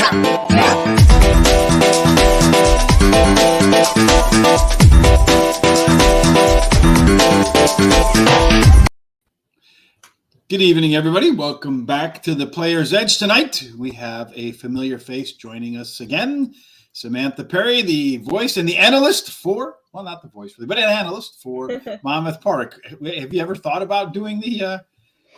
Good evening, everybody. Welcome back to the Player's Edge tonight. We have a familiar face joining us again, Samantha Perry, the voice and the analyst for, well, not the voice really, but an analyst for Monmouth Park. Have you ever thought about doing the,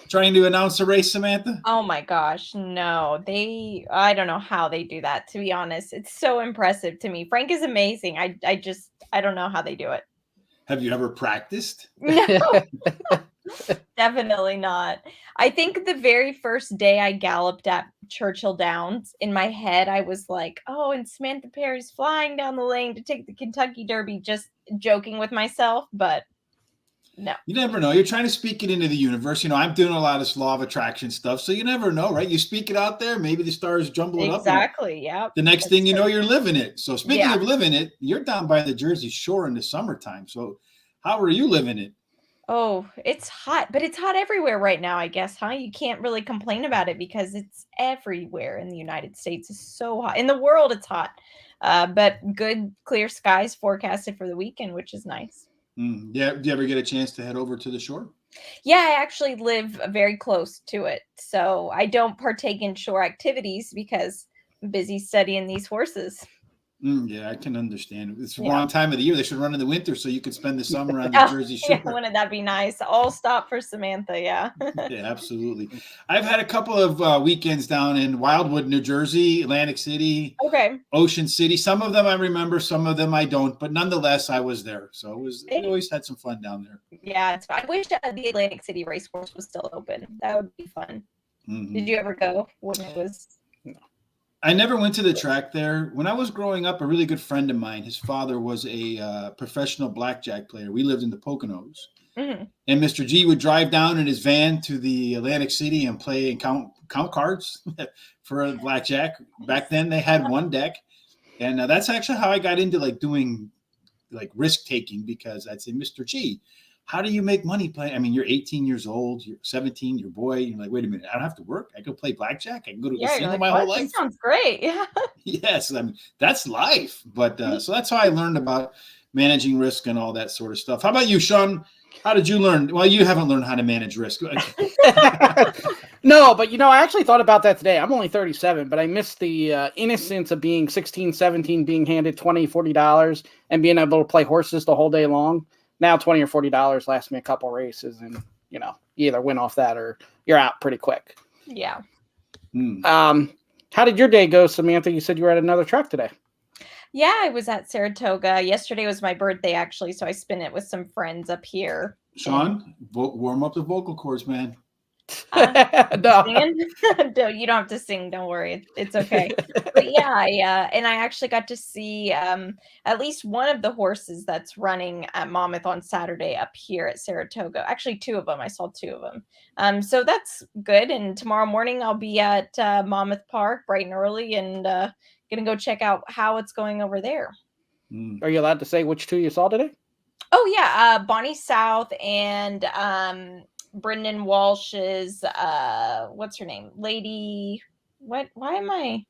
trying to announce a race, Samantha? Oh my gosh, no. I don't know how they do that, to be honest. It's so impressive to me. Frank is amazing. I don't know how they do it. Have you ever practiced? No. Definitely not. I think the very first day I galloped at Churchill Downs, in my head, I was like, oh, and Samantha Perry's flying down the lane to take the Kentucky Derby, just joking with myself, but no. You never know. You're trying to speak it into the universe. You know, I'm doing a lot of law of attraction stuff, so you never know, right? You speak it out there, maybe the stars jumble it up. Exactly, yeah. The next thing you know, you're living it. So speaking of living it, you're down by the Jersey Shore in the summertime. So how are you living it? Oh, it's hot, but it's hot everywhere right now, I guess, huh? You can't really complain about it because it's everywhere in the United States. It's so hot. In the world, it's hot. But good, clear skies forecasted for the weekend, which is nice. Yeah. Do you ever get a chance to head over to the shore? Yeah, I actually live very close to it. So I don't partake in shore activities because I'm busy studying these horses. Yeah, I can understand. It's the wrong time of the year. They should run in the winter so you could spend the summer on the Jersey Shore. Yeah, wouldn't that be nice? All stop for Samantha, yeah. Yeah, absolutely. I've had a couple of weekends down in Wildwood, New Jersey, Atlantic City, Ocean City. Some of them I remember, some of them I don't, but nonetheless, I was there. So we always had some fun down there. Yeah, I wish the Atlantic City racecourse was still open. That would be fun. Mm-hmm. Did you ever go when it was? No. I never went to the track there. When I was growing up, a really good friend of mine, his father was a professional blackjack player. We lived in the Poconos. Mm-hmm. And Mr. G would drive down in his van to the Atlantic City and play and count cards for a blackjack. Back then, they had one deck. And that's actually how I got into doing risk taking, because I'd say, Mr. G, how do you make money playing? I mean, you're 18 years old, you're 17, you're a boy. You're like, wait a minute, I don't have to work. I can play blackjack. I can go to a casino my whole life. That sounds great. Yeah. Yes, I mean, that's life. But so that's how I learned about managing risk and all that sort of stuff. How about you, Sean? How did you learn? Well, you haven't learned how to manage risk. No, but I actually thought about that today. I'm only 37, but I missed the innocence of being 16, 17, being handed $20, $40 and being able to play horses the whole day long. Now $20 or $40 lasts me a couple races, and you either win off that or you're out pretty quick. Yeah. How did your day go, Samantha? You said you were at another track today. Yeah, I was at Saratoga. Yesterday was my birthday, actually, so I spent it with some friends up here. Sean, warm up the vocal cords, man. No. You don't have to sing. Don't worry. It's okay. But yeah, and I actually got to see at least one of the horses that's running at Monmouth on Saturday up here at Saratoga. Actually, two of them. I saw two of them. So that's good. And tomorrow morning I'll be at Monmouth Park bright and early and gonna go check out how it's going over there. Are you allowed to say which two you saw today? Oh yeah, Bonnie South and Brendan Walsh's what's her name? Lady why am I?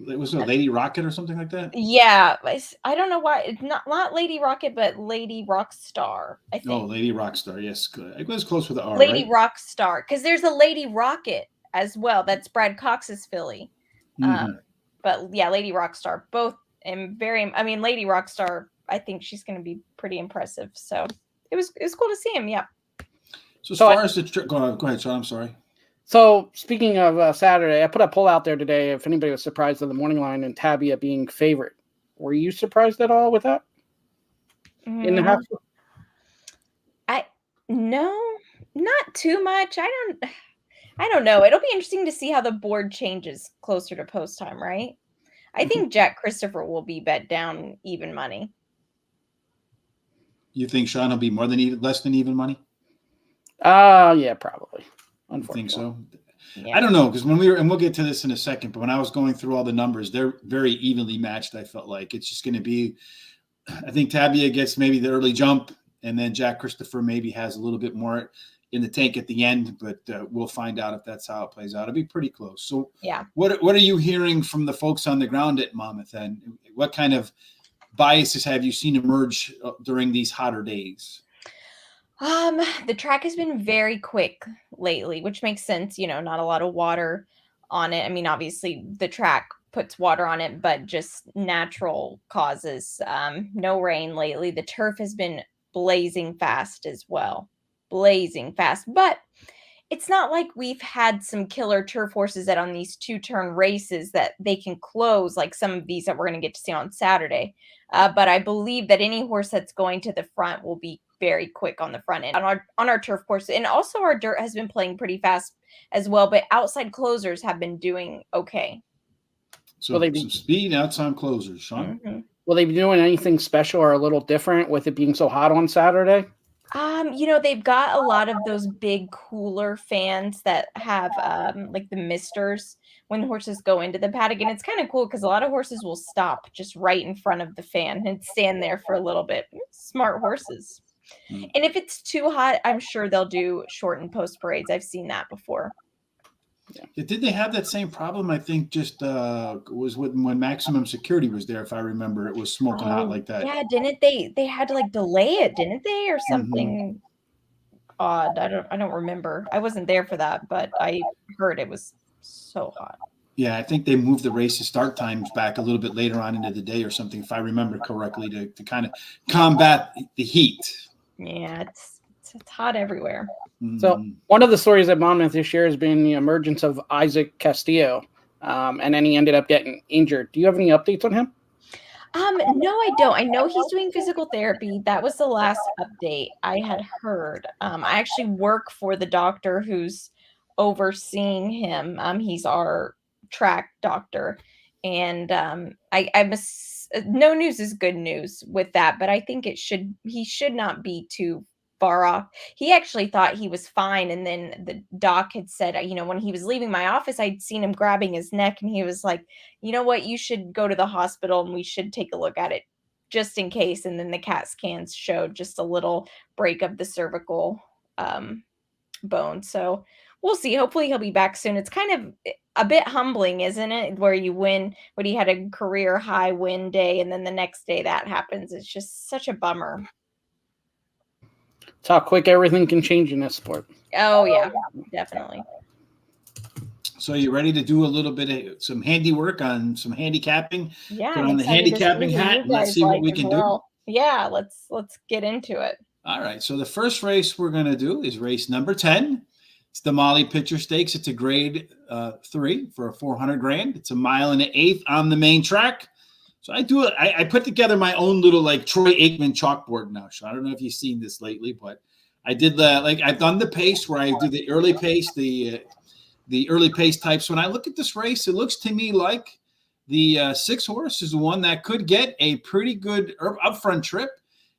It was a Lady Rocket or something like that? Yeah. I don't know why. It's not Lady Rocket, but Lady Rockstar, I think. Oh, Lady Rockstar. Yes, good. It was close with the R, Lady right? Rockstar. Because there's a Lady Rocket as well. That's Brad Cox's filly. But yeah, Lady Rockstar. Both Lady Rockstar, I think she's going to be pretty impressive. So it was cool to see him. Yeah. So as far as the trip, go ahead, Sean. I'm sorry. So speaking of Saturday, I put a poll out there today. If anybody was surprised at the morning line and Tabia being favorite, were you surprised at all with that? In the half? No, not too much. I don't know. It'll be interesting to see how the board changes closer to post time, right? I think Jack Christopher will be bet down even money. You think Sean will be less than even money? Yeah, probably. I think so. Yeah. I don't know, because when and we'll get to this in a second, but when I was going through all the numbers, they're very evenly matched. I felt like it's just going to be, I think Tabia gets maybe the early jump, and then Jack Christopher maybe has a little bit more in the tank at the end, but we'll find out if that's how it plays out. It'll be pretty close. So yeah. What are you hearing from the folks on the ground at Monmouth, and what kind of biases have you seen emerge during these hotter days? The track has been very quick lately, which makes sense. Not a lot of water on it. I mean, obviously the track puts water on it, but just natural causes. No rain lately. The turf has been blazing fast as well. Blazing fast. But it's not like we've had some killer turf horses that on these 2-turn races that they can close like some of these that we're going to get to see on Saturday. But I believe that any horse that's going to the front will be very quick on the front end on our turf course. And also our dirt has been playing pretty fast as well, but outside closers have been doing okay. So some speed outside closers, Sean. Mm-hmm. Will they be doing anything special or a little different with it being so hot on Saturday? They've got a lot of those big cooler fans that have like the misters when horses go into the paddock. And it's kind of cool because a lot of horses will stop just right in front of the fan and stand there for a little bit. Smart horses. Mm-hmm. And if it's too hot, I'm sure they'll do shortened post parades. I've seen that before. Yeah. Did they have that same problem? I think just was when Maximum Security was there. If I remember, it was smoking hot like that. Yeah, didn't they? They had to like delay it, didn't they, or something odd? I don't remember. I wasn't there for that, but I heard it was so hot. Yeah, I think they moved the race's start times back a little bit later on into the day or something, if I remember correctly, to kind of combat the heat. Yeah, it's hot everywhere. So one of the stories at Monmouth this year has been the emergence of Isaac Castillo, and then he ended up getting injured. Do you have any updates on him? No, I don't. I know he's doing physical therapy. That was the last update I had heard. I actually work for the doctor who's overseeing him. He's our track doctor, and no news is good news with that. But I think he should not be too far off. He actually thought he was fine, and then the doc had said, when he was leaving my office, I'd seen him grabbing his neck, and he was like, you know what, you should go to the hospital and we should take a look at it just in case. And then the CAT scans showed just a little break of the cervical bone. So we'll see. Hopefully he'll be back soon. It's kind of a bit humbling, isn't it, where you win, but he had a career high win day, and then the next day that happens. It's just such a bummer. It's how quick everything can change in this sport. Oh, yeah, definitely. So you ready to do a little bit of some handiwork on some handicapping? Yeah. Put on the handicapping hat and let's see what we can do. Yeah, let's get into it. All right. So the first race we're going to do is race number 10. It's the Molly Pitcher Stakes. It's a grade 3 for a $400,000. It's a 1.1 miles on the main track. So I put together my own little like Troy Aikman chalkboard now. So I don't know if you've seen this lately, but I did I've done the pace where I do the early pace, the early pace types. When I look at this race, it looks to me like the 6 horse is the one that could get a pretty good upfront trip.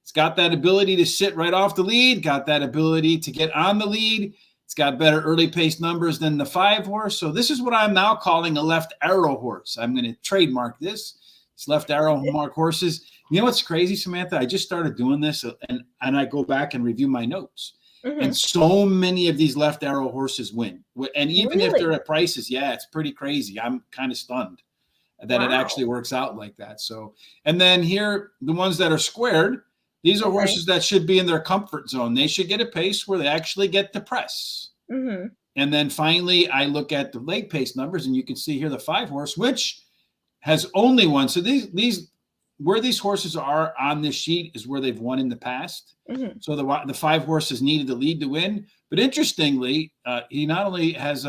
It's got that ability to sit right off the lead, got that ability to get on the lead. It's got better early pace numbers than the 5 horse. So this is what I'm now calling a left arrow horse. I'm going to trademark this. It's left arrow mark horses. You know what's crazy, Samantha? I just started doing this, and I go back and review my notes. Mm-hmm. And so many of these left arrow horses win. And even if they're at prices, yeah, it's pretty crazy. I'm kind of stunned that it actually works out like that. So, and then here, the ones that are squared, these are horses that should be in their comfort zone. They should get a pace where they actually get the press. Mm-hmm. And then finally, I look at the late pace numbers, and you can see here the 5 horse, which has only won. So these where these horses are on this sheet is where they've won in the past. Mm-hmm. So the 5 horses needed the lead to win. But interestingly, he not only has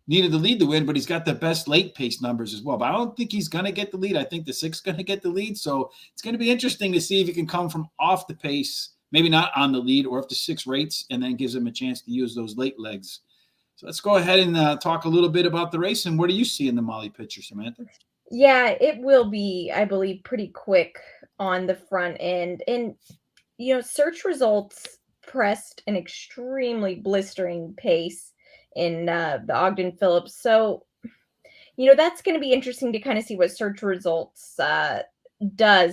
needed the lead to win, but he's got the best late pace numbers as well. But I don't think he's going to get the lead. I think the 6 is going to get the lead. So it's going to be interesting to see if he can come from off the pace, maybe not on the lead, or if the 6 rates and then gives him a chance to use those late legs. So let's go ahead and talk a little bit about the race. And what do you see in the Molly Pitcher, Samantha? Yeah, it will be, I believe, pretty quick on the front end. And, search results pressed an extremely blistering pace in the Ogden Phillips. So, that's going to be interesting to kind of see what search results I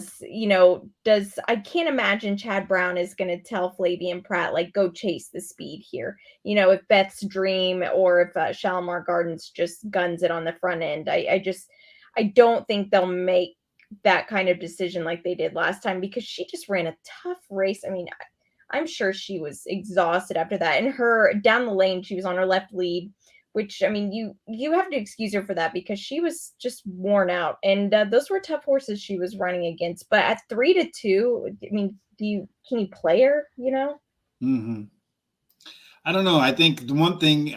can't imagine Chad Brown is going to tell Flavian Pratt, like, go chase the speed here. If Beth's Dream or if Shalimar Gardens just guns it on the front end. I don't think they'll make that kind of decision like they did last time, because she just ran a tough race. I mean, I'm sure she was exhausted after that. And her down the lane, she was on her left lead, which, I mean, you have to excuse her for that, because she was just worn out. And those were tough horses she was running against. But at 3-2, I mean, can you play her? Mm-hmm. I don't know. I think the one thing,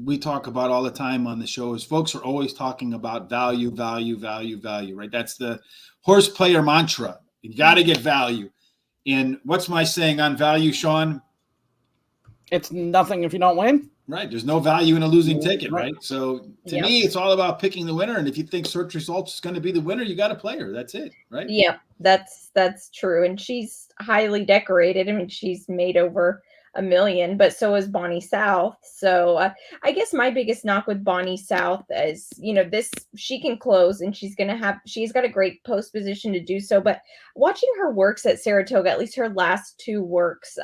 we talk about all the time on the show is folks are always talking about value, value, value, value, right? That's the horse player mantra. You got to get value. And what's my saying on value, Sean? It's nothing if you don't win. Right. There's no value in a losing ticket, right? So to me, it's all about picking the winner. And if you think Search Results is going to be the winner, you got to play her. That's it, right? Yeah, that's true. And she's highly decorated. I mean, she's made over $1 million, but so is Bonnie South. So I guess my biggest knock with Bonnie South is, she can close, and she's got a great post position to do so. But watching her works at Saratoga, at least her last 2 works,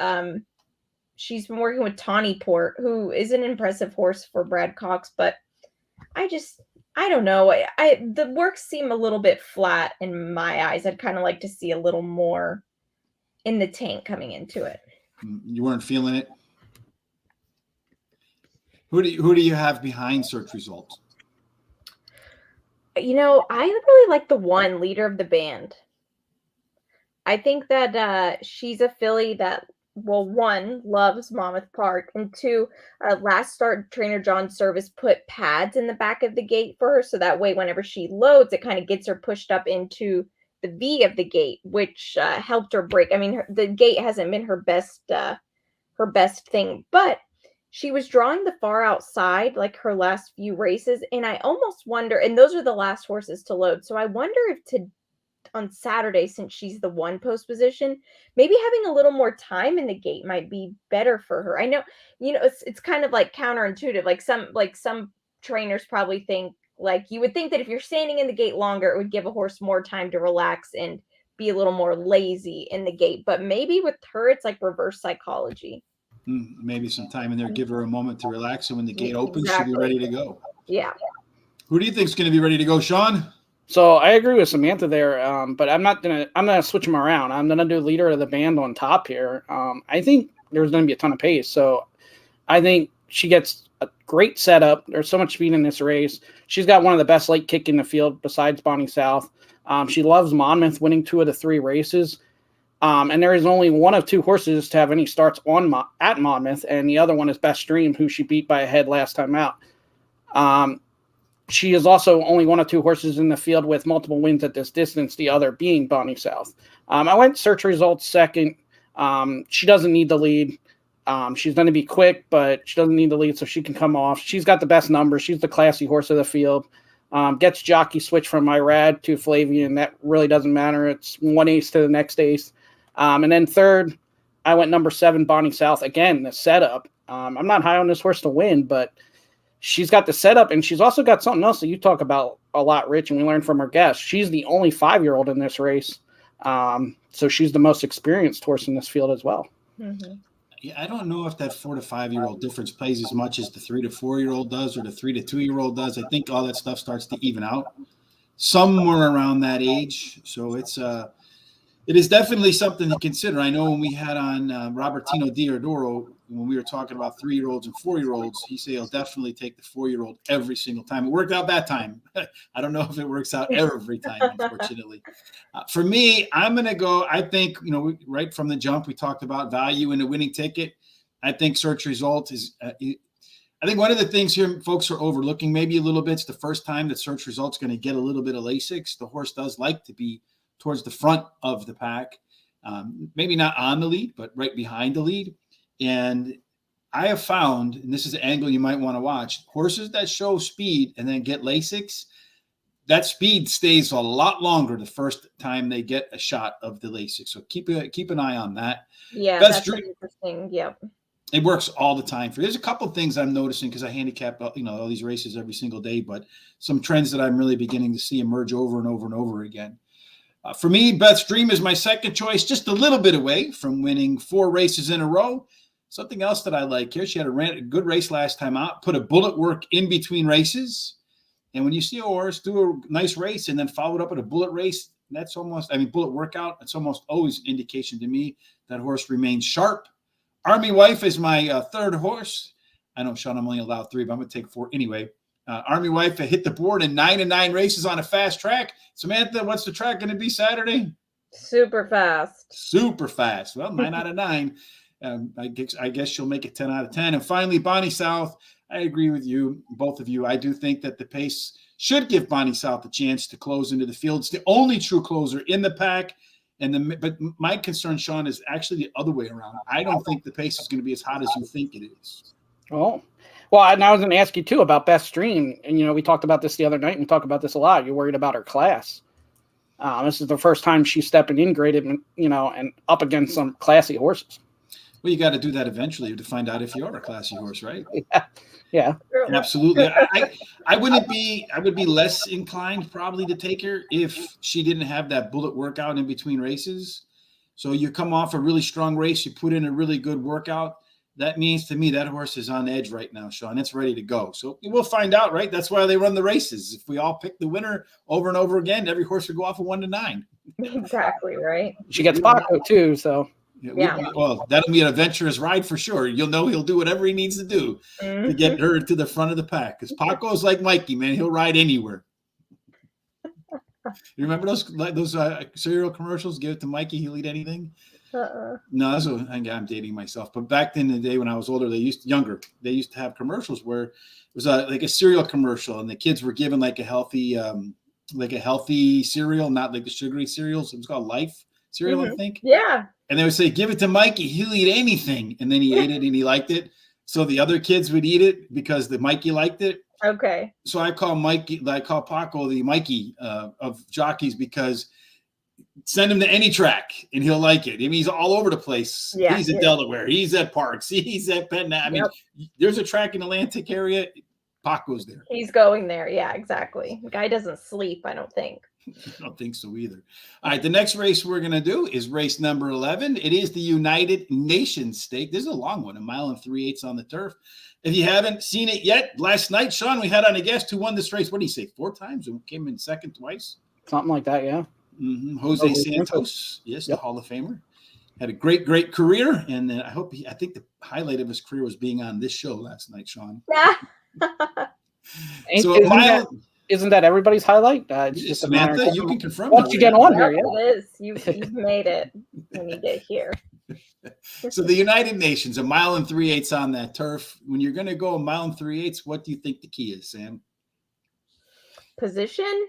she's been working with Tawny Port, who is an impressive horse for Brad Cox, but I don't know. The works seem a little bit flat in my eyes. I'd kind of like to see a little more in the tank coming into it. You weren't feeling it? Who do you have behind Search Results? I really like the one Leader of the Band. I think that she's a filly that, well, 1, loves Monmouth Park, and 2, last start trainer John Service put pads in the back of the gate for her, so that way whenever she loads, it kind of gets her pushed up into the V of the gate, which helped her break. I mean, the gate hasn't been her best thing, but she was drawing the far outside like her last few races, and I almost wonder, and those are the last horses to load, so I wonder if on Saturday, since she's the 1 post position, maybe having a little more time in the gate might be better for her. I know, it's kind of like counterintuitive. Like some trainers probably think, like, you would think that if you're standing in the gate longer, it would give a horse more time to relax and be a little more lazy in the gate. But maybe with her, it's like reverse psychology. Maybe some time in there, give her a moment to relax, and when the gate opens, she'll be ready to go. Yeah. Who do you think is going to be ready to go, Sean? So I agree with Samantha there, but I'm gonna switch them around. I'm gonna do Leader of the Band on top here. I think there's gonna be a ton of pace, so I think she gets a great setup. There's so much speed in this race. She's got one of the best late kick in the field besides Bonnie South. She loves Monmouth, winning 2 of the 3 races, and there is only 1 of 2 horses to have any starts at Monmouth, and the other one is Best Dream, who she beat by a head last time out. She is also only 1 of 2 horses in the field with multiple wins at this distance, the other being Bonnie South. I went Search Results second. She doesn't need the lead. She's going to be quick, but she doesn't need the lead, so she can come off. She's got the best numbers. She's the classy horse of the field. Gets jockey switch from Irad to Flavian. That really doesn't matter. It's 1 ace to the next ace. And then third, I went number 7, Bonnie South. Again, the setup. I'm not high on this horse to win, but she's got the setup, and she's also got something else that you talk about a lot, Rich, and we learned from her guest. She's the only 5-year-old in this race, so she's the most experienced horse in this field as well. Mm-hmm. Yeah, I don't know if that 4 to 5-year-old difference plays as much as the 3 to 4-year-old does, or the 3 to 2-year-old does. I think all that stuff starts to even out somewhere around that age. So it is definitely something to consider. I know when we had on Robertino Diodoro, when we were talking about 3-year-olds and 4-year-olds, he said he'll definitely take the 4-year-old every single time. It worked out that time. I don't know if it works out every time, unfortunately. For me, I'm going to go, I think, right from the jump, we talked about value in the winning ticket. I think Search Result is I think one of the things here folks are overlooking maybe a little bit. It's the first time that Search Result's going to get a little bit of Lasix. The horse does like to be towards the front of the pack, maybe not on the lead, but right behind the lead. And I have found, and this is an angle you might want to watch, horses that show speed and then get Lasix, that speed stays a lot longer the first time they get a shot of the Lasix. So keep an eye on that. Yeah, that's interesting. Yep. It works all the time. There's a couple of things I'm noticing because I handicap all these races every single day, but some trends that I'm really beginning to see emerge over and over and over again. For me, Beth's Dream is my second choice, just a little bit away from winning 4 races in a row. Something else that I like here, she had a good race last time out, put a bullet work in between races. And when you see a horse do a nice race and then follow it up with a bullet race, that's almost, bullet workout, it's almost always an indication to me that horse remains sharp. Army Wife is my third horse. I know, Sean, I'm only allowed 3, but I'm going to take 4 anyway. Army Wife hit the board in 9 of 9 races on a fast track. Samantha, what's the track going to be Saturday? Super fast. Super fast. Well, 9 out of 9. I guess she'll make it 10 out of 10. And finally, Bonnie South. I agree with you, both of you. I do think that the pace should give Bonnie South a chance to close into the field. It's the only true closer in the pack. But my concern, Sean, is actually the other way around. I don't think the pace is going to be as hot as you think it is. Oh, well, and I was going to ask you too about Beth's Dream. And, we talked about this the other night, and we talk about this a lot. You're worried about her class. This is the first time she's stepping in graded, and up against some classy horses. Well, you got to do that eventually to find out if you are a classy horse, right? Yeah. Absolutely. I would be less inclined probably to take her if she didn't have that bullet workout in between races. So you come off a really strong race, you put in a really good workout. That means to me that horse is on edge right now, Sean. It's ready to go. So we'll find out, right? That's why they run the races. If we all pick the winner over and over again, every horse would go off of 1 to 9. Exactly, right? She gets Paco too, so. Well, that'll be an adventurous ride for sure. You'll know he'll do whatever he needs to do to get her to the front of the pack. Because Paco's like Mikey, man. He'll ride anywhere. You remember those cereal commercials? Give it to Mikey, he'll eat anything. No, I'm dating myself. But back in the day when I was older, they used to have commercials where it was like a cereal commercial, and the kids were given like a healthy cereal, not like the sugary cereals. It was called Life cereal, I think. Yeah. And they would say, give it to Mikey, he'll eat anything. And then he ate it and he liked it. So the other kids would eat it because the Mikey liked it. Okay. So I call Paco the Mikey of jockeys, because send him to any track and he'll like it. He's all over the place. Yeah, he's at Delaware. He's at Parks. He's at Penn. There's a track in the Atlantic area. Paco's there. He's going there. Yeah, exactly. The guy doesn't sleep, I don't think. I don't think so either. All right, the next race we're going to do is race number 11. It is the United Nations Stake. This is a long one, 1 mile and 3/8 on the turf. If you haven't seen it yet, last night, Sean, we had on a guest who won this race. What did he say? 4 times and came in second twice? Something like that, yeah. Mm-hmm. Jose Santos, yes, yep. The Hall of Famer. Had a great career, and I think the highlight of his career was being on this show last night, Sean. Isn't that everybody's highlight? It's just Samantha, you can confirm. Once you get on here, yeah. It is. You've made it when you get here. So the United Nations, 1 mile and 3/8 on that turf. When you're going to go 1 mile and 3/8, what do you think the key is, Sam? Position?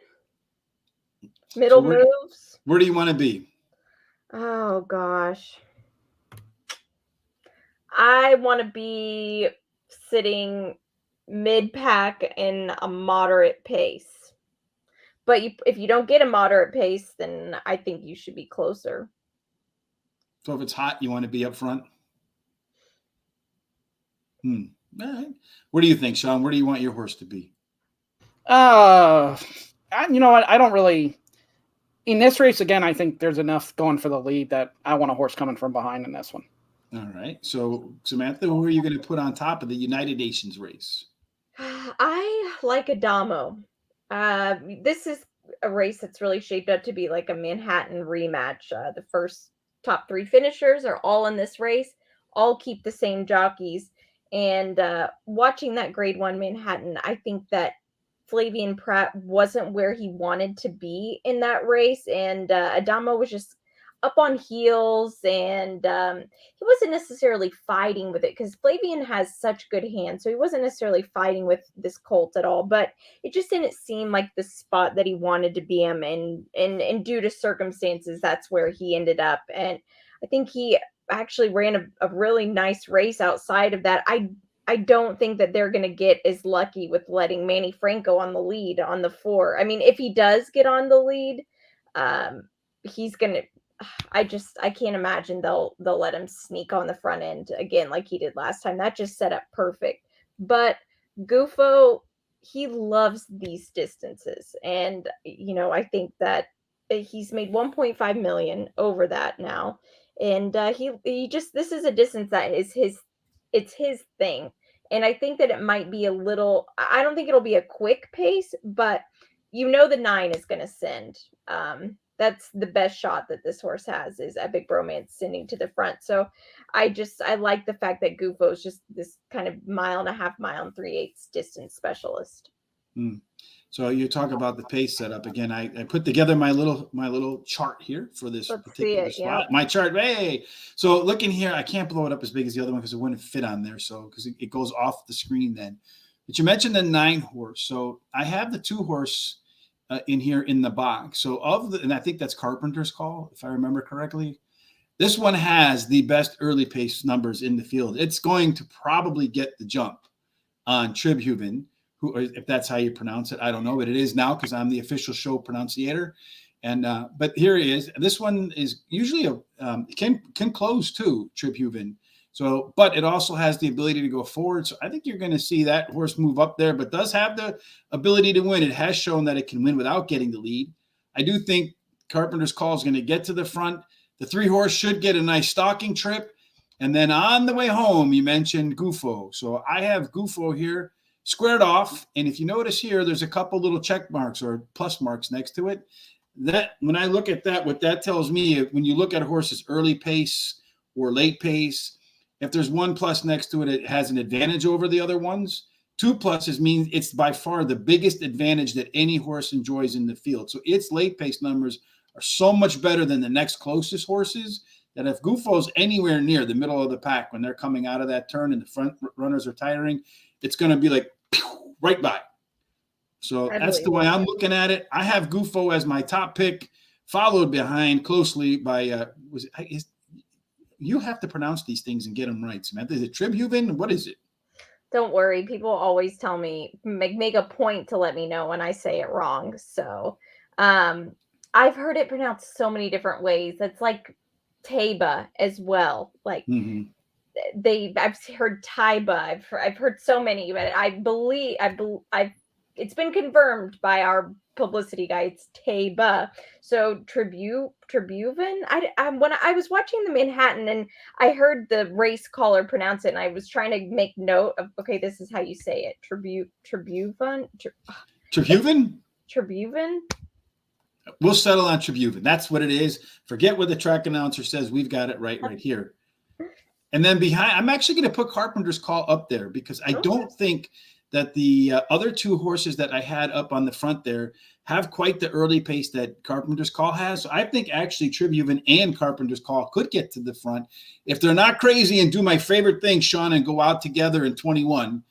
Middle moves? Where do you want to be? Oh, gosh. I want to be sitting mid-pack in a moderate pace. But if you don't get a moderate pace, then I think you should be closer. So if it's hot, you want to be up front? All right. What do you think, Sean? Where do you want your horse to be? You know what? I don't really. In this race, again, I think there's enough going for the lead that I want a horse coming from behind in this one. All right. So, Samantha, who are you going to put on top of the United Nations race? I like Adamo. This is a race that's really shaped up to be like a Manhattan rematch. The first top 3 finishers are all in this race, all keep the same jockeys. And watching that Grade 1 Manhattan, I think that Flavien Prat wasn't where he wanted to be in that race. And Adamo was just up on heels, and he wasn't necessarily fighting with it because Flavien has such good hands. So he wasn't necessarily fighting with this colt at all, but it just didn't seem like the spot that he wanted to be in. And due to circumstances, that's where he ended up. And I think he actually ran a really nice race outside of that. I don't think that they're going to get as lucky with letting Manny Franco on the lead on the 4. I mean, if he does get on the lead, he's going to, I can't imagine they'll let him sneak on the front end again like he did last time. That just set up perfect. But Gufo, he loves these distances. And, I think that he's made 1.5 million over that now, and he just this is a distance that is it's his thing, and I think that it might be a little. I don't think it'll be a quick pace, but the 9 is going to send. That's the best shot that this horse has is Epic Bromance sending to the front. So I like the fact that Gufo is just this kind of 1.5 mile and 3/8 distance specialist. So you talk about the pace setup again. I put together my little chart here for this particular spot. Yeah. My chart. Hey, so looking here, I can't blow it up as big as the other one because it wouldn't fit on there. So because it goes off the screen then. But you mentioned the 9 horse. So I have the 2 horse in here in the box. So and I think that's Carpenter's Call, if I remember correctly. This one has the best early pace numbers in the field. It's going to probably get the jump on Tribhuvan, who, if that's how you pronounce it, I don't know, but it is now because I'm the official show pronunciator. And but here it is. This one is usually can close too, Tribhuvan. So, but it also has the ability to go forward. So I think you're going to see that horse move up there, but does have the ability to win. It has shown that it can win without getting the lead. I do think Carpenter's Call is going to get to the front. The 3 horse should get a nice stalking trip. And then on the way home, you mentioned Gufo. So I have Gufo here squared off. And if you notice here, there's a couple little check marks or plus marks next to it. That when I look at that, what that tells me, when you look at a horse's early pace or late pace, if there's 1 plus next to it, it has an advantage over the other ones. 2 pluses means it's by far the biggest advantage that any horse enjoys in the field. So its late pace numbers are so much better than the next closest horses that if Gufo's anywhere near the middle of the pack when they're coming out of that turn and the front runners are tiring, it's going to be like right by. So that's the way I'm looking at it. I have Gufo as my top pick, followed behind closely by you have to pronounce these things and get them right, Samantha. Is it Tribhuvan? What is it? Don't worry. People always tell me, make a point to let me know when I say it wrong. So I've heard it pronounced so many different ways. It's like Taiba as well. Like I've heard Taiba. I've heard so many, but I believe it's been confirmed by our publicity guy. It's Taiba. So Tribhuvan. When I was watching the Manhattan and I heard the race caller pronounce it, and I was trying to make note of, okay, this is how you say it. Tribhuvan. Tribhuvan. We'll settle on Tribhuvan. That's what it is. Forget what the track announcer says. We've got it right here. And then behind, I'm actually going to put Carpenter's Call up there because I don't think that the other 2 horses that I had up on the front there have quite the early pace that Carpenter's Call has. So I think actually Tribhuvan and Carpenter's Call could get to the front if they're not crazy and do my favorite thing, Sean, and go out together in 21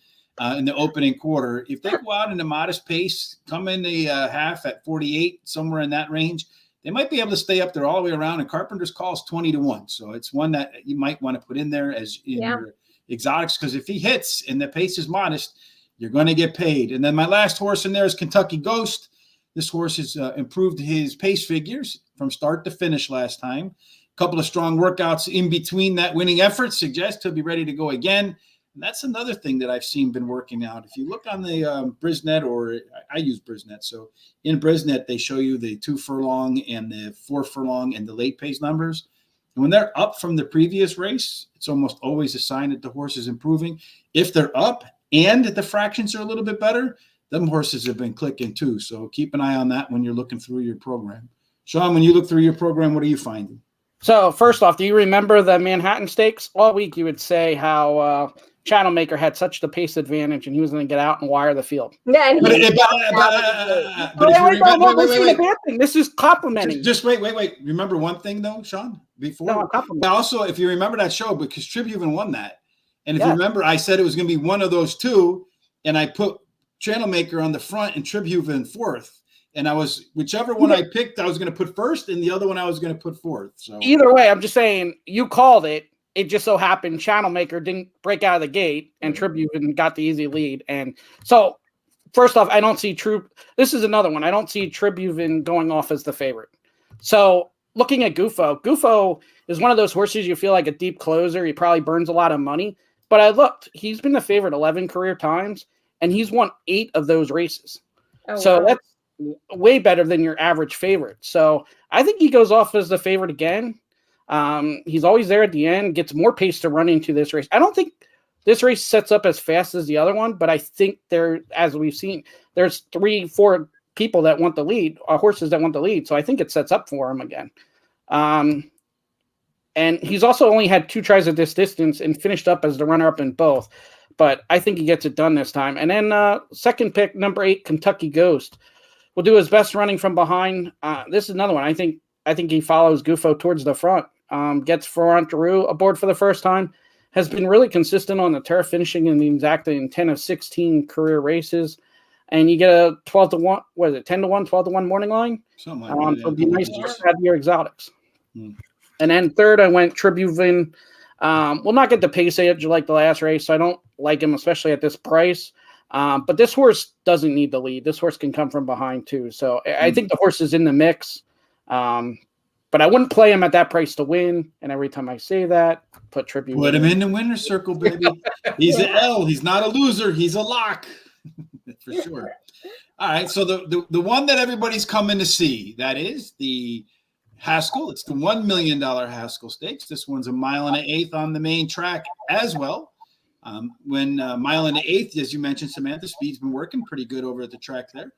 in the opening quarter. If they go out in a modest pace, come in the half at 48, somewhere in that range, they might be able to stay up there all the way around. And Carpenter's Call is 20-1. So it's one that you might want to put in there as in your exotics, because if he hits and the pace is modest, you're going to get paid. And then my last horse in there is Kentucky Ghost. This horse has improved his pace figures from start to finish last time. A couple of strong workouts in between that winning effort suggest he'll be ready to go again. And that's another thing that I've seen been working out. If you look on the Brisnet, or I use Brisnet. So in Brisnet, they show you the 2 furlong and the 4 furlong and the late pace numbers. And when they're up from the previous race, it's almost always a sign that the horse is improving. If they're up and the fractions are a little bit better, them horses have been clicking too. So keep an eye on that when you're looking through your program. Sean, when you look through your program, what are you finding? So first off, do you remember the Manhattan Stakes? All week you would say how Channel Maker had such the pace advantage and he was going to get out and wire the field. Yeah, and this is complimenting. Just wait. Remember one thing though, Sean? Before also, if you remember that show, because Tribhuvan won that. And if you remember, I said it was going to be one of those 2, and I put Channel Maker on the front and Tribhuvan fourth. And I was, whichever one I picked, I was going to put first, and the other one I was going to put fourth. So either way, I'm just saying you called it. It just so happened Channel Maker didn't break out of the gate, and Tribhuvan got the easy lead. And so, first off, I don't see This is another one. I don't see Tribhuvan going off as the favorite. So looking at Gufo is one of those horses you feel like a deep closer. He probably burns a lot of money. But I looked, he's been the favorite 11 career times, and he's won 8 of those races. way better than your average favorite. So I think he goes off as the favorite again. He's always there at the end, gets more pace to run into this race. I don't think this race sets up as fast as the other one, but I think as we've seen, there's 3-4 people that want the lead, horses that want the lead. So I think it sets up for him again. And he's also only had 2 tries at this distance and finished up as the runner-up in both. But I think he gets it done this time. And then second pick, number 8, Kentucky Ghost, will do his best running from behind. This is another one. I think he follows Gufo towards the front. Gets Florent Giroux aboard for the first time. Has been really consistent on the turf, finishing in the exactly 10 of 16 career races. And you get a 12-1, what is it, 10-1, 12-1 morning line? Something like that. So it'd be nice to have your exotics. And then third, I went Tribuvin. Will not get the pace edge like the last race, so I don't like him, especially at this price. But this horse doesn't need the lead. This horse can come from behind too. So I think the horse is in the mix. But I wouldn't play him at that price to win. And every time I say that, put Tribute. Put him in the winner's circle, baby. He's an L. He's not a loser. He's a lock. For sure. All right. So the one that everybody's coming to see, that is the Haskell. It's the $1 million Haskell Stakes. This one's 1 1/8 on the main track as well. When 1 1/8, as you mentioned, Samantha, speed's been working pretty good over at the track there.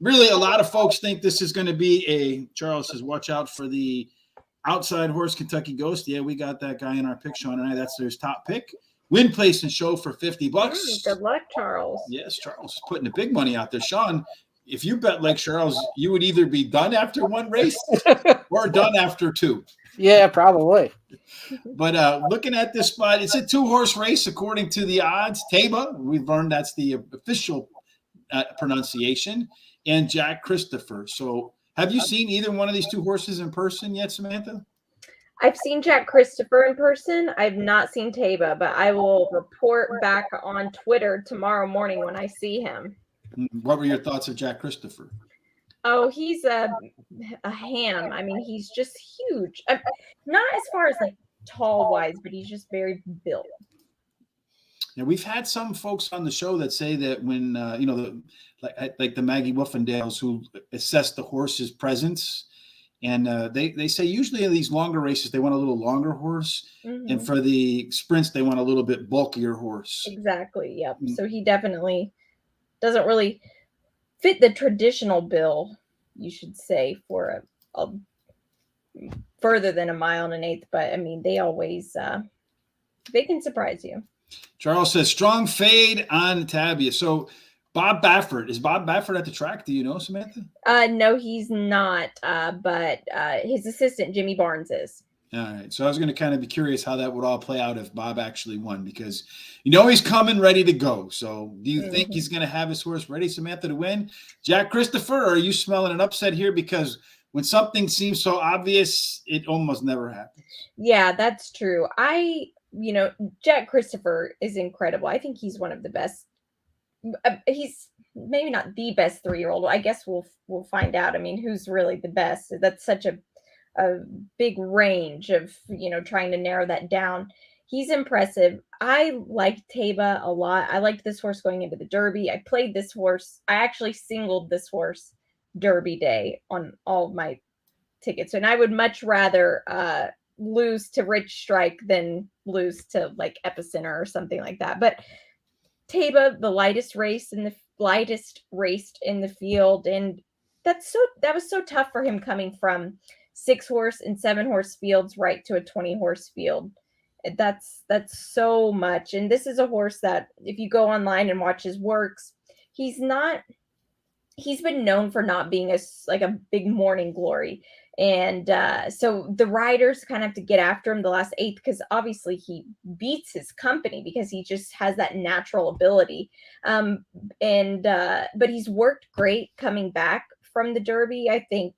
Really, a lot of folks think this is going to be Charles says, watch out for the outside horse, Kentucky Ghost. Yeah, we got that guy in our pick, Sean and I. That's their top pick. Win, place, and show for $50. Good luck, Charles. Yes, Charles is putting the big money out there. Sean, if you bet like Charles, you would either be done after one race or done after 2. Yeah, probably. But looking at this spot, it's a 2-horse race according to the odds. Taba, we've learned that's the official pronunciation, and Jack Christopher. So have you seen either one of these 2 horses in person yet, Samantha? I've seen Jack Christopher in person. I've not seen Taba, but I will report back on Twitter tomorrow morning when I see him. What were your thoughts of Jack Christopher? Oh, he's a ham. I mean, he's just huge. Not as far as like tall wise, but he's just very built. Now, we've had some folks on the show that say that when like the Maggie Wolfendales who assess the horse's presence, and they say usually in these longer races they want a little longer horse, and for the sprints they want a little bit bulkier horse. Exactly. Yep. So he definitely doesn't really fit the traditional bill, you should say, for a further than 1 1/8. But I mean, they always they can surprise you. Charles says strong fade on Tabia. So Bob Baffert, is Bob Baffert at the track? Do you know, Samantha? No, he's not. But his assistant Jimmy Barnes is. All right. So I was going to kind of be curious how that would all play out if Bob actually won, because he's coming ready to go. So do you think he's going to have his horse ready, Samantha, to win? Jack Christopher, or are you smelling an upset here? Because when something seems so obvious, it almost never happens. Yeah, that's true. Jack Christopher is incredible. I think he's one of the best. He's maybe not the best 3-year-old. I guess we'll find out. I mean, who's really the best? That's such a big range of, trying to narrow that down. He's impressive. I liked Taba a lot. I liked this horse going into the Derby. I played this horse. I actually singled this horse Derby day on all of my tickets. And I would much rather lose to Rich Strike than lose to like Epicenter or something like that. But Taba, the lightest race in the field, and that was so tough for him coming from 6-horse and 7-horse fields right to a 20-horse field. That's so much. And this is a horse that if you go online and watch his works, he's been known for not being a big morning glory. And so the riders kind of have to get after him the last 8, because obviously he beats his company because he just has that natural ability. But he's worked great coming back from the Derby. I think,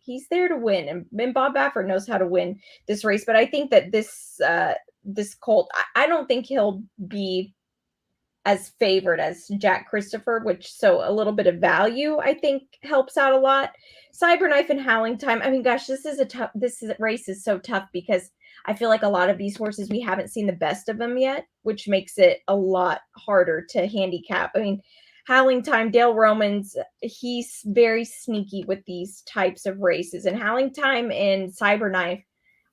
he's there to win, and Bob Baffert knows how to win this race. But I think that this colt, I don't think he'll be as favored as Jack Christopher, so a little bit of value I think helps out a lot. Cyberknife and Howling Time. I mean, gosh, this race is so tough because I feel like a lot of these horses we haven't seen the best of them yet, which makes it a lot harder to handicap. I mean, Howling Time, Dale Romans, he's very sneaky with these types of races. And Howling Time and Cyberknife,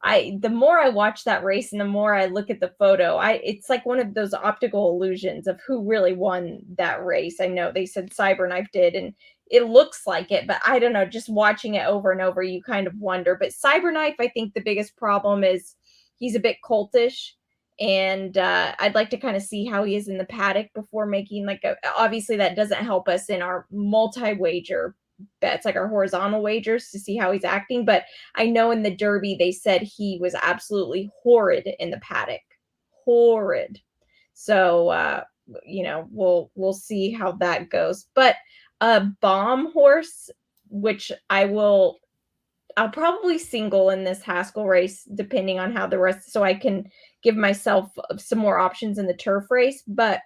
the more I watch that race and the more I look at the photo, it's like one of those optical illusions of who really won that race. I know they said Cyberknife did, and it looks like it, but I don't know, just watching it over and over, you kind of wonder. But Cyberknife, I think the biggest problem is he's a bit coltish. And I'd like to kind of see how he is in the paddock before making obviously that doesn't help us in our multi-wager bets, like our horizontal wagers, to see how he's acting. But I know in the Derby, they said he was absolutely horrid in the paddock. Horrid. So, we'll see how that goes. But a bomb horse, which I'll probably single in this Haskell race, depending on how the rest, so I can give myself some more options in the turf race. But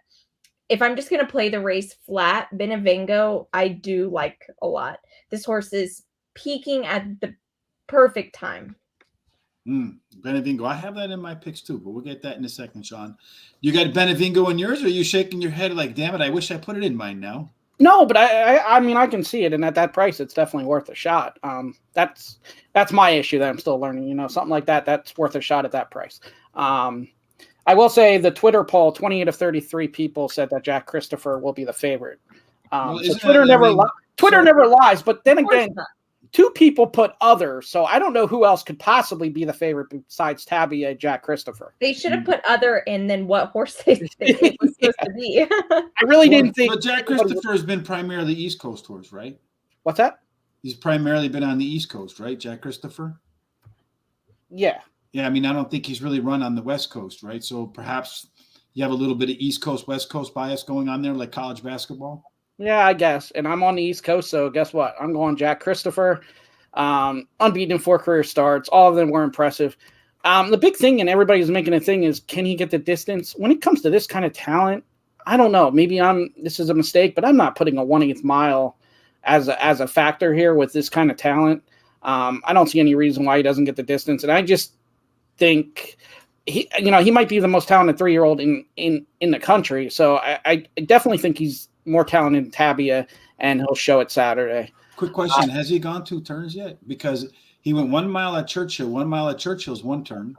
if I'm just going to play the race flat, Benevengo, I do like a lot. This horse is peaking at the perfect time. Benevengo, I have that in my picks too, but we'll get that in a second, Sean. You got Benevengo in yours, or are you shaking your head like, damn it, I wish I put it in mine now? No, but I mean, I can see it, and at that price, it's definitely worth a shot. That's my issue that I'm still learning. Something like that, that's worth a shot at that price. I will say the Twitter poll, 28 of 33 people said that Jack Christopher will be the favorite. So Twitter never lies, but then again, 2 people put other, so I don't know who else could possibly be the favorite besides Tabby Jack Christopher. They should have put other and then what horse they think it was supposed to be. I really didn't think. But Jack Christopher has been primarily East Coast horse, right? What's that? He's primarily been on the East Coast, right, Jack Christopher? Yeah. Yeah, I mean, I don't think he's really run on the West Coast, right? So perhaps you have a little bit of East Coast, West Coast bias going on there, like college basketball. Yeah, I guess. And I'm on the East Coast, so guess what? I'm going Jack Christopher. Unbeaten in 4 career starts. All of them were impressive. The big thing, and everybody's making a thing, is can he get the distance? When it comes to this kind of talent, I don't know. Maybe this is a mistake, but I'm not putting a 1/8 mile as a factor here with this kind of talent. I don't see any reason why he doesn't get the distance. And I just think he might be the most talented 3-year-old in the country. So I definitely think he's more talented than Tabia, and he'll show it Saturday. Quick question. Has he gone 2 turns yet? Because he went 1 mile at Churchill. 1 mile at Churchill is 1 turn.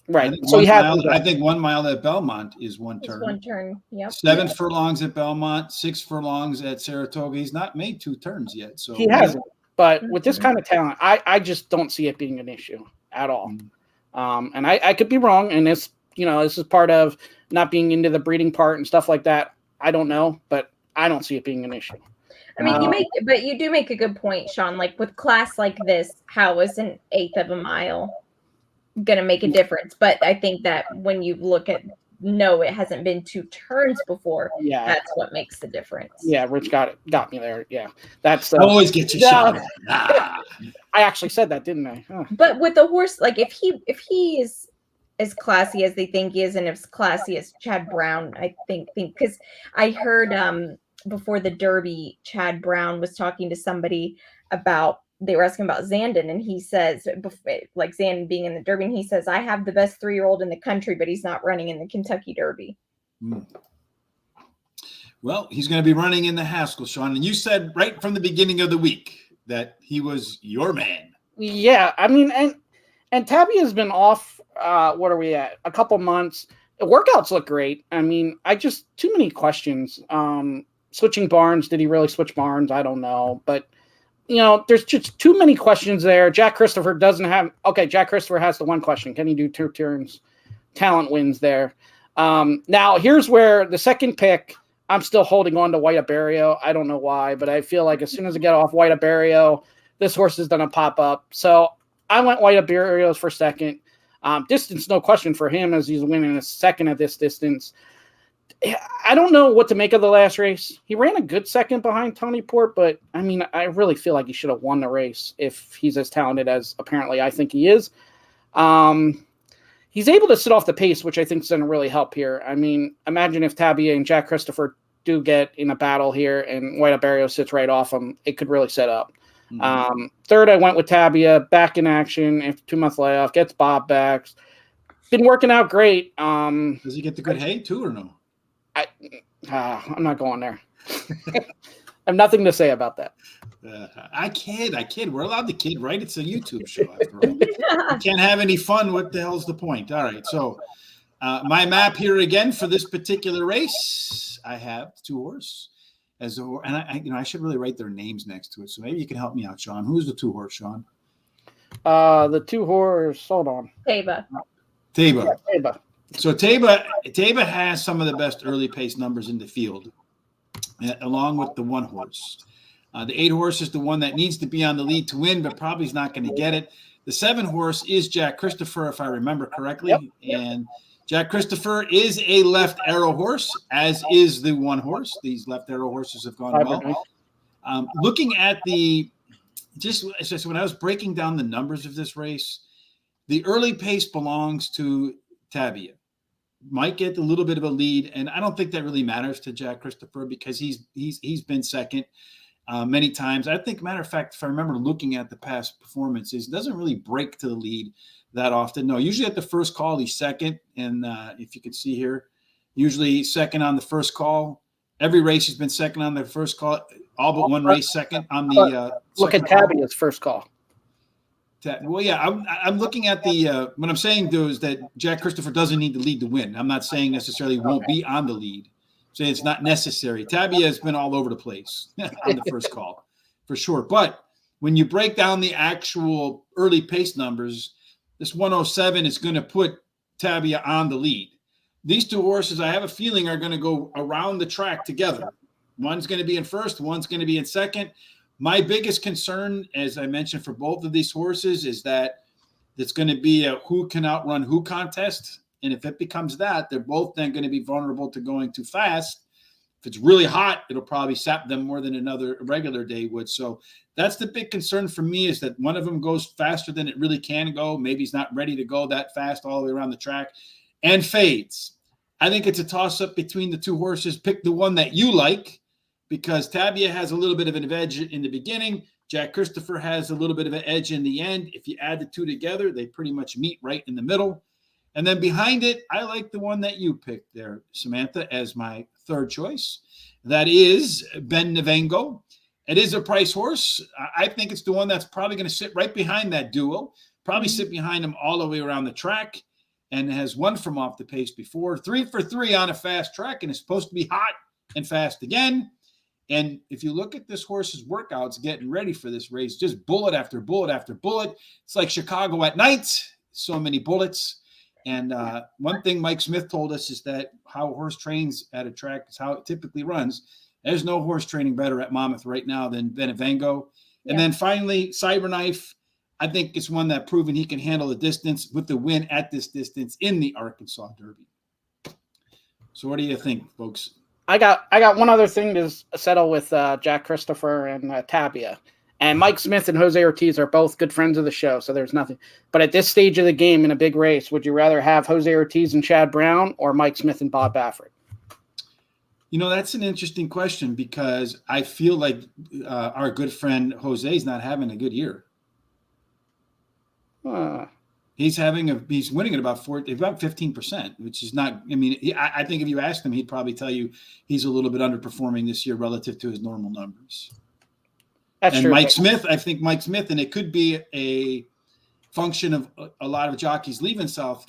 Right. I think 1 mile at Belmont is 1 turn. 1 turn. Yep. 7 furlongs at Belmont, 6 furlongs at Saratoga. He's not made 2 turns yet. So he hasn't. But with this kind of talent, I just don't see it being an issue at all. And I could be wrong. And this is part of not being into the breeding part and stuff like that. I don't know, but I don't see it being an issue. I mean, you do make a good point, Sean. Like with class like this, how is an 1/8 of a mile going to make a difference? But I think that when you look at, no, it hasn't been 2 turns before. Yeah, that's what makes the difference. Yeah, Rich got me there. Yeah, that's always get you shot. I actually said that, didn't I? Huh. But with the horse, like if he is as classy as they think he is, and as classy as Chad Brown, I think because I heard before the Derby, Chad Brown was talking to somebody about, they were asking about Zandon, and he says, like Zandon being in the Derby, and he says, I have the best 3-year-old in the country, but he's not running in the Kentucky Derby. Well, he's going to be running in the Haskell, Sean. And you said right from the beginning of the week that he was your man. Yeah, I mean, and Tabby has been off, what are we at? A couple months. The workouts look great. I mean, too many questions. Switching barns, did he really switch barns? I don't know. But, there's just too many questions there. Jack Christopher Jack Christopher has the one question. Can he do 2 turns? Talent wins there. Now, here's where the second pick, I'm still holding on to White Abarrio. I don't know why, but I feel like as soon as I get off White Abarrio, this horse is going to pop up. So I went White Abarrios for second. Distance, no question for him, as he's winning a second at this distance. I don't know what to make of the last race. He ran a good second behind Tony Port, but I mean, I really feel like he should have won the race if he's as talented as apparently I think he is. He's able to sit off the pace, which I think is going to really help here. I mean, imagine if Tabia and Jack Christopher do get in a battle here and White Abarrio sits right off him, it could really set up. Third, I went with Tabia, back in action after 2-month layoff, gets Bob back. Been working out great. Does he get the good hay too or no? I'm not going there. I have nothing to say about that. I kid. We're allowed to kid, right? It's a YouTube show after all. You can't have any fun. What the hell's the point? All right. So my map here again for this particular race, I have 2 horse as a horse, and I should really write their names next to it. So maybe you can help me out, Sean. Who's the 2 horse, Sean? The 2 horse. Hold on. Taba. Yeah, Taba. So Taba has some of the best early pace numbers in the field, along with the 1 horse. The 8 horse is the one that needs to be on the lead to win, but probably is not going to get it. The 7 horse is Jack Christopher, if I remember correctly. Yep. And Jack Christopher is a left arrow horse, as is the 1 horse. These left arrow horses have gone well. Looking at just when I was breaking down the numbers of this race, the early pace belongs to Tabia. Might get a little bit of a lead, and I don't think that really matters to Jack Christopher because he's been second many times. I think, matter of fact, if I remember looking at the past performances, he doesn't really break to the lead that often. No, usually at the first call, he's second. And if you can see here, usually second on the first call. Every race he's been second on the first call, all but 1 race second on the look at Tabia's first call. Well, yeah, I'm looking at the what I'm saying, though, is that Jack Christopher doesn't need the lead to win. I'm not saying necessarily won't be on the lead. Saying it's not necessary. Tabia has been all over the place on the first call, for sure. But when you break down the actual early pace numbers, this 107 is going to put Tabia on the lead. These 2 horses, I have a feeling, are going to go around the track together. One's going to be in first, one's going to be in second. My biggest concern, as I mentioned, for both of these horses is that it's going to be a who can outrun who contest. And if it becomes that, they're both then going to be vulnerable to going too fast. If it's really hot, it'll probably sap them more than another regular day would. So that's the big concern for me, is that one of them goes faster than it really can go. Maybe he's not ready to go that fast all the way around the track and fades. I think it's a toss-up between the 2 horses. Pick the one that you like, because Tabia has a little bit of an edge in the beginning. Jack Christopher has a little bit of an edge in the end. If you add the 2 together, they pretty much meet right in the middle. And then behind it, I like the one that you picked there, Samantha, as my 3rd choice. That is Ben Nevengo. It is a price horse. I think it's the one that's probably going to sit right behind that duo, probably sit behind him all the way around the track, and has won from off the pace before. 3 for 3 on a fast track, and it's supposed to be hot and fast again. And if you look at this horse's workouts getting ready for this race, just bullet after bullet after bullet. It's like Chicago at night. So many bullets. And one thing Mike Smith told us is that how a horse trains at a track is how it typically runs. There's no horse training better at Monmouth right now than Benevengo. And then finally, Cyberknife. I think it's one that proven he can handle the distance with the win at this distance in the Arkansas Derby. So what do you think, folks? I got one other thing to settle with Jack Christopher and Tabia. And Mike Smith and Jose Ortiz are both good friends of the show, so there's nothing. But at this stage of the game in a big race, would you rather have Jose Ortiz and Chad Brown or Mike Smith and Bob Baffert? You know, that's an interesting question, because I feel like our good friend Jose is not having a good year. He's winning at about 15%, which is not. I mean, I think if you asked him, he'd probably tell you he's a little bit underperforming this year relative to his normal numbers. That's true. Mike Smith, and it could be a function of a lot of jockeys leaving Southern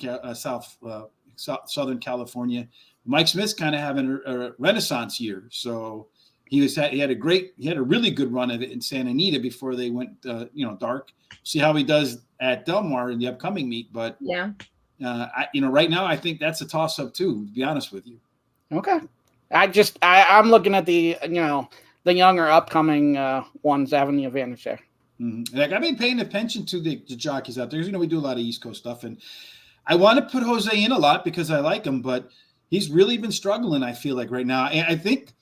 California. Mike Smith's kind of having a renaissance year, so he had a really good run of it in Santa Anita before they went dark. See how he does at Del Mar in the upcoming meet, but right now I think that's a toss up too, to be honest with you. Okay, I'm looking at the the younger upcoming ones having the advantage there. Mm-hmm. Like, I've been paying attention to the jockeys out there. We do a lot of East Coast stuff, and I want to put Jose in a lot because I like him, but he's really been struggling, I feel like, right now. And I think,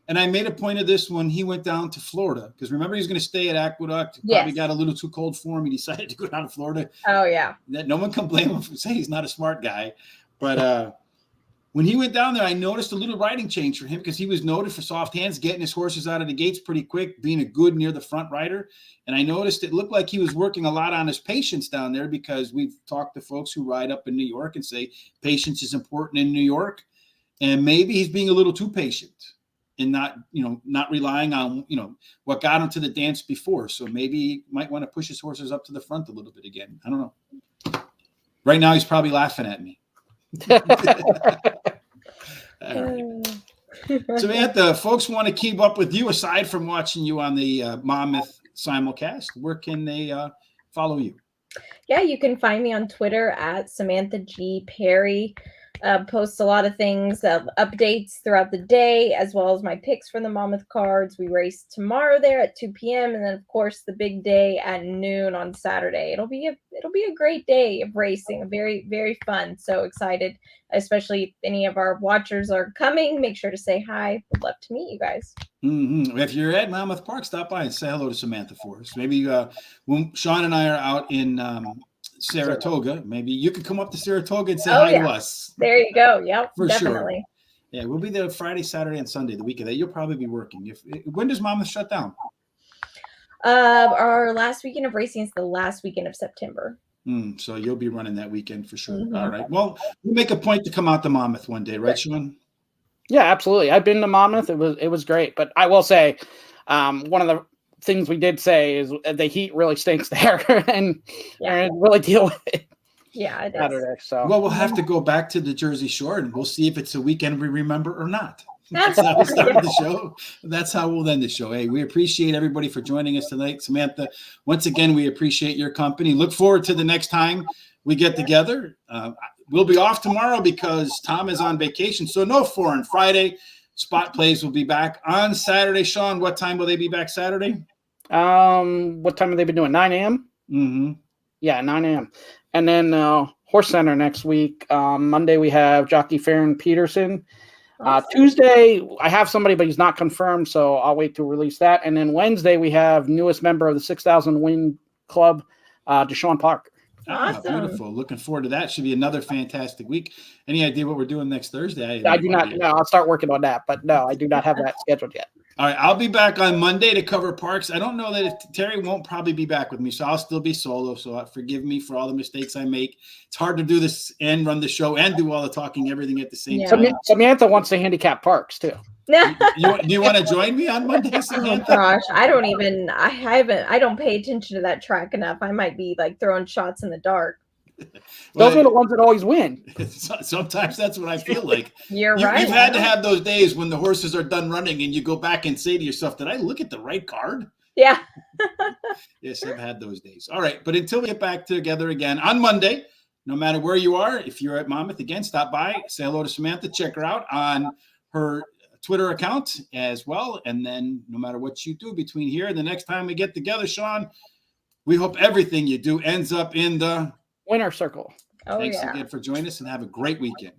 and I made a point of this when he went down to Florida, because remember, he's going to stay at Aqueduct. Probably got a little too cold for him. He decided to go down to Florida. Oh, yeah. No one can blame him for saying he's not a smart guy. But when he went down there, I noticed a little riding change for him, because he was noted for soft hands, getting his horses out of the gates pretty quick, being a good near the front rider. And I noticed it looked like he was working a lot on his patience down there, because we've talked to folks who ride up in New York and say patience is important in New York. And maybe he's being a little too patient. and not relying on, what got him to the dance before. So maybe he might want to push his horses up to the front a little bit again. I don't know. Right now, he's probably laughing at me. All right. Samantha, folks want to keep up with you aside from watching you on the Monmouth simulcast. Where can they follow you? Yeah, you can find me on Twitter at Samantha G. Perry. Post a lot of things, updates throughout the day, as well as my picks from the Monmouth cards. We race tomorrow there at 2 p.m. and then of course the big day at noon on Saturday. It'll be a great day of racing, very, very fun. So excited, especially if any of our watchers are coming. Make sure to say hi. Would love to meet you guys. Mm-hmm. If you're at Monmouth Park, stop by and say hello to Samantha for us. Maybe when Sean and I are out in Saratoga, maybe you could come up to Saratoga and say hi to us. There you go. Yep, for definitely. Sure. Yeah, we'll be there Friday, Saturday, and Sunday. The week of that, you'll probably be working. When does Monmouth shut down? Our last weekend of racing is the last weekend of September. So you'll be running that weekend for sure. Mm-hmm. All right. Well, we'll make a point to come out to Monmouth one day, right, Sean? Yeah, absolutely. I've been to Monmouth. It was great, but I will say, one of the things we did say is the heat really stinks there, and really deal with it. Yeah, it Saturday, is. so well, we'll have to go back to the Jersey Shore, and we'll see if it's a weekend we remember or not. That's how we started the show. That's how we'll end the show. Hey, we appreciate everybody for joining us tonight. Samantha, once again, we appreciate your company. Look forward to the next time we get together. We'll be off tomorrow because Tom is on vacation, so no foreign Friday. Spot Plays will be back on Saturday. Sean, what time will they be back Saturday? What time have they been doing? 9 a.m.? Mm-hmm. Yeah, 9 a.m. And then Horse Center next week. Monday we have Jockey Farron Peterson. Awesome. Tuesday I have somebody, but he's not confirmed, so I'll wait to release that. And then Wednesday we have newest member of the 6,000 Win Club, Deshaun Parker. Awesome. Beautiful. Looking forward to that. Should be another fantastic week. Any idea what we're doing next Thursday? I do not. No, I'll start working on that, but no, I do not have that scheduled yet. All right, I'll be back on Monday to cover Parks. I don't know that if Terry won't probably be back with me, so I'll still be solo. So forgive me for all the mistakes I make. It's hard to do this and run the show and do all the talking, everything at the same time. Samantha wants to handicap Parks too. Do you want to join me on Monday, Samantha? Oh gosh, I don't pay attention to that track enough. I might be like throwing shots in the dark. Those are the ones that always win. Sometimes that's what I feel like. You're right. You've had to have those days when the horses are done running and you go back and say to yourself, did I look at the right card? Yeah. Yes, I've had those days. All right. But until we get back together again on Monday, no matter where you are, if you're at Monmouth again, stop by, say hello to Samantha, check her out on her Twitter account as well. And then no matter what you do between here and the next time we get together, Sean, we hope everything you do ends up in the winner circle. Thanks again for joining us and have a great weekend.